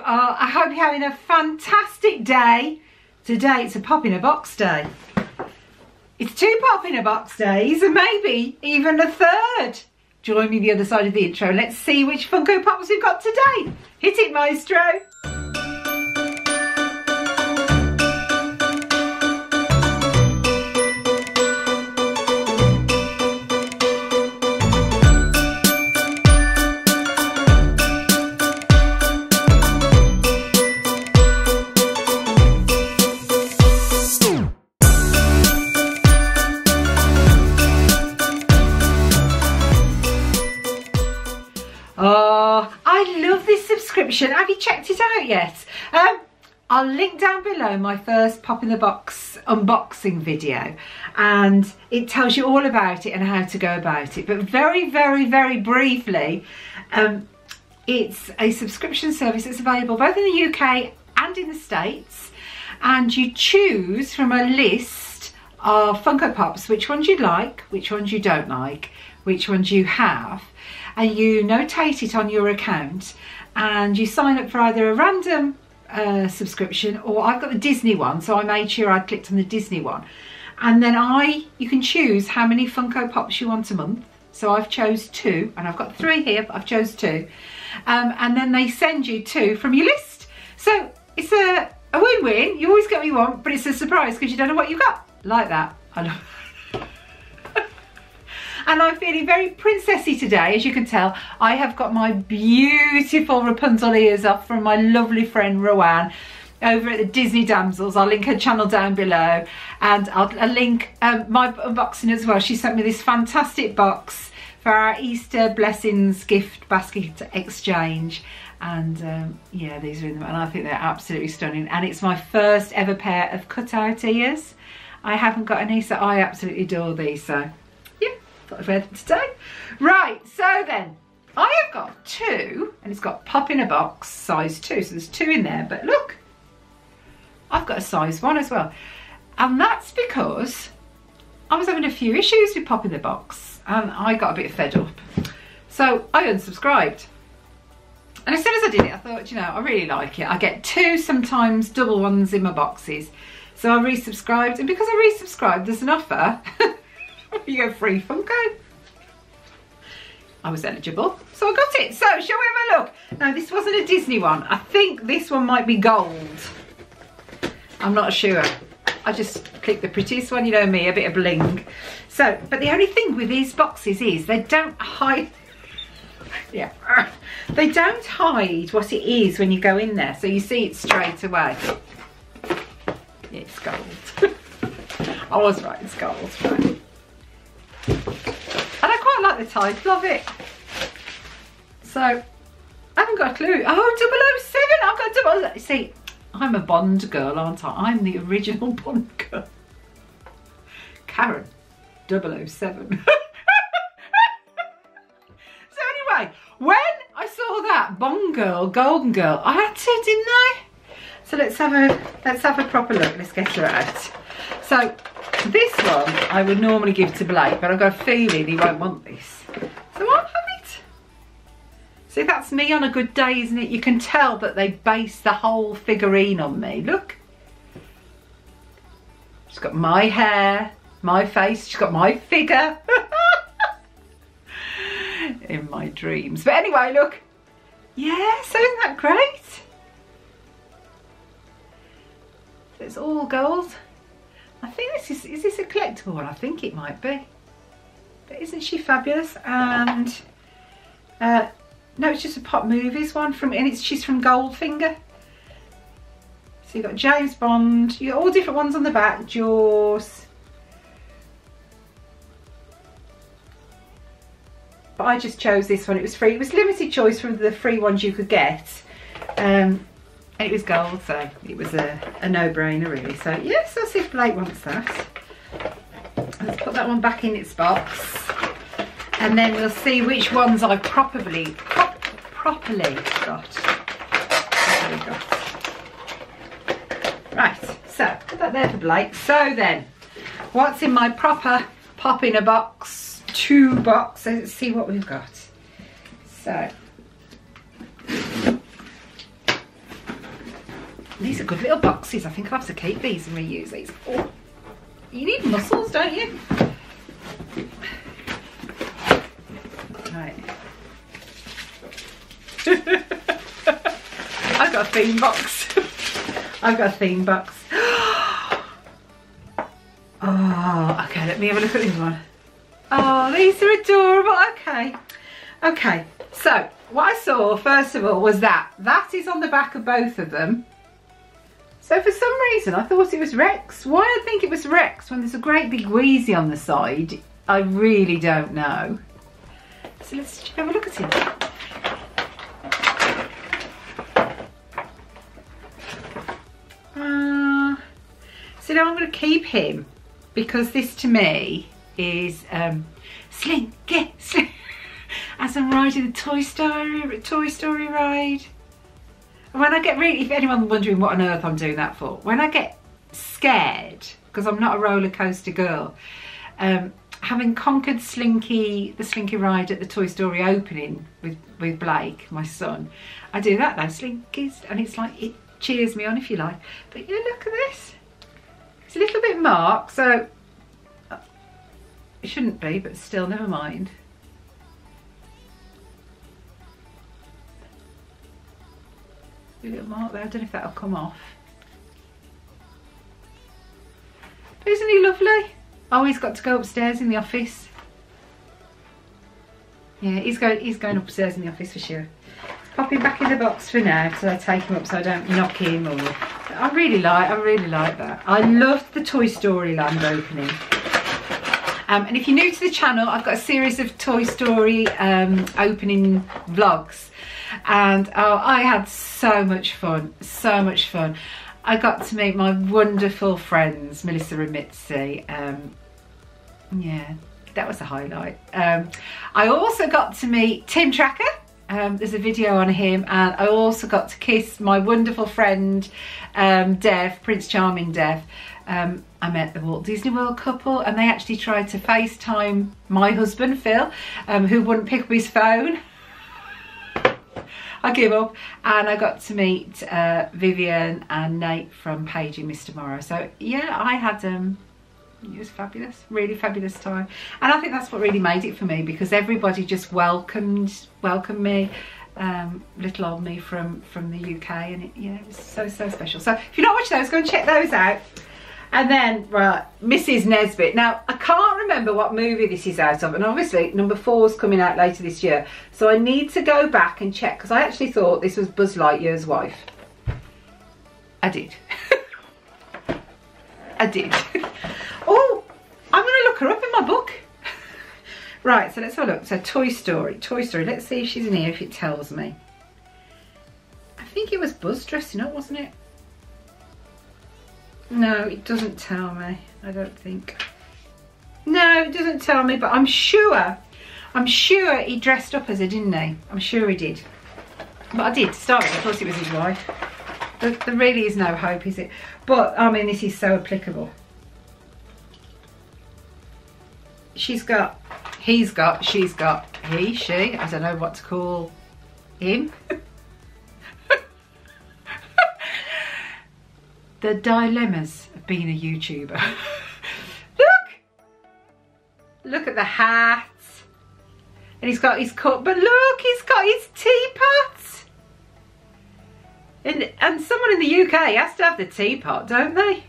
I hope you're having a fantastic day. Today it's a pop in a box day. It's 2 pop in a box days and maybe even a 3rd. Join me the other side of the intro. Let's see which Funko Pops we've got today. Hit it, maestro. Oh, I love this subscription. Have you checked it out yet? I'll link down below my first pop in the box unboxing video, and it tells you all about it and how to go about it. But very, very, very briefly, it's a subscription service that's available both in the UK and in the States, and you choose from a list of Funko Pops which ones you like, which ones you don't like, which ones you have, and you notate it on your account, and you sign up for either a random subscription, or I've got the Disney one, so I made sure I clicked on the Disney one, and then you can choose how many Funko Pops you want a month. So I've chose 2, and I've got 3 here, but I've chose 2, and then they send you 2 from your list. So it's a win-win. You always get what you want, but it's a surprise because you don't know what you've got. Like that. I love. And I'm feeling very princessy today, as you can tell. I have got my beautiful Rapunzel ears off from my lovely friend Rawan over at the Disney Damsels. I'll link her channel down below, and I'll link my unboxing as well. She sent me this fantastic box for our Easter Blessings gift basket exchange, and yeah, these are in them, and I think they're absolutely stunning. And it's my first ever pair of cutout ears. I haven't got any, so I absolutely adore these. So yeah, thought I'd wear them today. Right, so then I have got 2, and it's got pop in a box size 2, so there's 2 in there. But look, I've got a size 1 as well, and that's because I was having a few issues with pop in the box, and I got a bit fed up, so I unsubscribed. And as soon as I did it, I thought, you know, I really like it. I get 2, sometimes double ones in my boxes. So I resubscribed, and because I resubscribed, there's an offer. You get free Funko. I was eligible, so I got it. So shall we have a look? Now, this wasn't a Disney one. I think this one might be gold. I'm not sure. I just clicked the prettiest one, you know me, a bit of bling. So, but the only thing with these boxes is they don't hide. Yeah, they don't hide what it is when you go in there, so you see it straight away. It's gold. I was right, it's gold. Right. And I quite like the title of it. So, I haven't got a clue. Oh, 007, I've got 007. See, I'm a Bond girl, aren't I? I'm the original Bond girl. Karen, 007. So anyway, when I saw that Bond girl, Golden Girl, I had to, didn't I? So let's have a proper look. Let's get her out. So this one I would normally give to Blake, but I've got a feeling he won't want this, so I'll have it. See, that's me on a good day, isn't it? You can tell that they based the whole figurine on me. Look, she's got my hair, my face, she's got my figure. In my dreams. But anyway, look, yeah, so isn't that great? It's all gold. I think this is this a collectible one? I think it might be. But isn't she fabulous? And no, it's just a Pop Movies one from, and she's from Goldfinger. So you've got James Bond, you got all different ones on the back, Jaws. But I just chose this one. It was free. It was limited choice from the free ones you could get. And it was gold, so it was a no-brainer really. So yes, I'll see if Blake wants that. Let's put that one back in its box, and then we'll see which ones I properly got. Right, so put that there for Blake. So then, what's in my proper pop in a box 2 box? So let's see what we've got. So These are good little boxes. I think I'll have to keep these and reuse these. Oh, you need muscles, don't you? Right. I've got a theme box. I've got a theme box. Oh, okay, let me have a look at this one. Oh, these are adorable. Okay. Okay, so what I saw first of all was that is on the back of both of them. So for some reason I thought it was Rex. Why I think it was Rex when there's a great big Wheezy on the side, I really don't know. So let's have a look at it. So now I'm going to keep him because this to me is Slinky, as I'm riding the Toy Story ride. And when I get really, if anyone's wondering what on earth I'm doing that for, when I get scared, because I'm not a roller coaster girl, having conquered the Slinky ride at the Toy Story opening with Blake, my son, I do that now, Slinkies, and it's like, it cheers me on if you like. But yeah, look at this. It's a little bit marked, so it shouldn't be, but still, never mind. A little mark there, I don't know if that'll come off. But isn't he lovely? Oh, he's got to go upstairs in the office. Yeah, he's going upstairs in the office for sure. Pop him back in the box for now so I take him up so I don't knock him or... I really like that. I loved the Toy Story Land opening. And if you're new to the channel, I've got a series of Toy Story opening vlogs. And oh, I had so much fun, so much fun. I got to meet my wonderful friends, Melissa and Mitzi. Yeah, that was a highlight. I also got to meet Tim Tracker. There's a video on him, and I also got to kiss my wonderful friend Dev, Prince Charming Dev. I met the Walt Disney World couple, and they actually tried to FaceTime my husband Phil, who wouldn't pick up his phone. I give up, and I got to meet Vivian and Nate from Paige and Mr. Morrow. So yeah, I had it was fabulous, really fabulous time, and I think that's what really made it for me, because everybody just welcomed me, little old me from the UK, and it was so special. So if you're not watching those, go and check those out. And then, right, Mrs. Nesbitt. Now, I can't remember what movie this is out of, and obviously number 4 is coming out later this year, so I need to go back and check, because I actually thought this was Buzz Lightyear's wife. I did. I did. Oh, I'm going to look her up in my book. Right, so let's have a look. So Toy Story. Let's see if she's in here, if it tells me. I think it was Buzz dressing up, wasn't it? No, it doesn't tell me, I don't think. No, it doesn't tell me, but I'm sure he dressed up as her, didn't he? I'm sure he did. But I did, to start with, I thought it was his wife. There really is no hope, is it? But, I mean, this is so applicable. She's got, he's got, she's got, he, she, I don't know what to call him. The dilemmas of being a YouTuber. Look at the hat. And he's got his cup, but look, he's got his teapot. And someone in the UK has to have the teapot, don't they?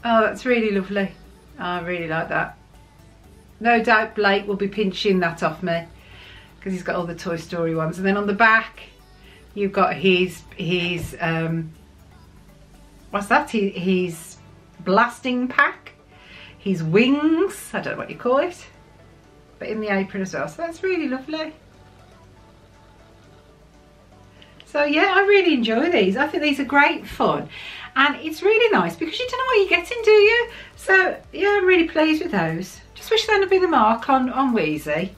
Oh, that's really lovely. Oh, I really like that. No doubt Blake will be pinching that off me, because he's got all the Toy Story ones. And then on the back, you've got his what's that? His blasting pack, his wings, I don't know what you call it, but in the apron as well. So that's really lovely. So yeah, I really enjoy these. I think these are great fun, and it's really nice because you don't know what you're getting, do you? So yeah, I'm really pleased with those. Just wish there had been a mark on Wheezy.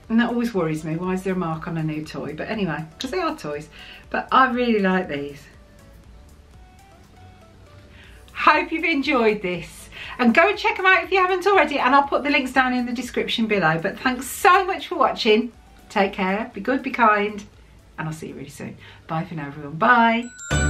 And that always worries me. Why is there a mark on a new toy? But anyway, because they are toys. But I really like these. Hope you've enjoyed this. And go and check them out if you haven't already. And I'll put the links down in the description below. But thanks so much for watching. Take care. Be good, be kind. and I'll see you really soon. Bye for now, everyone. Bye.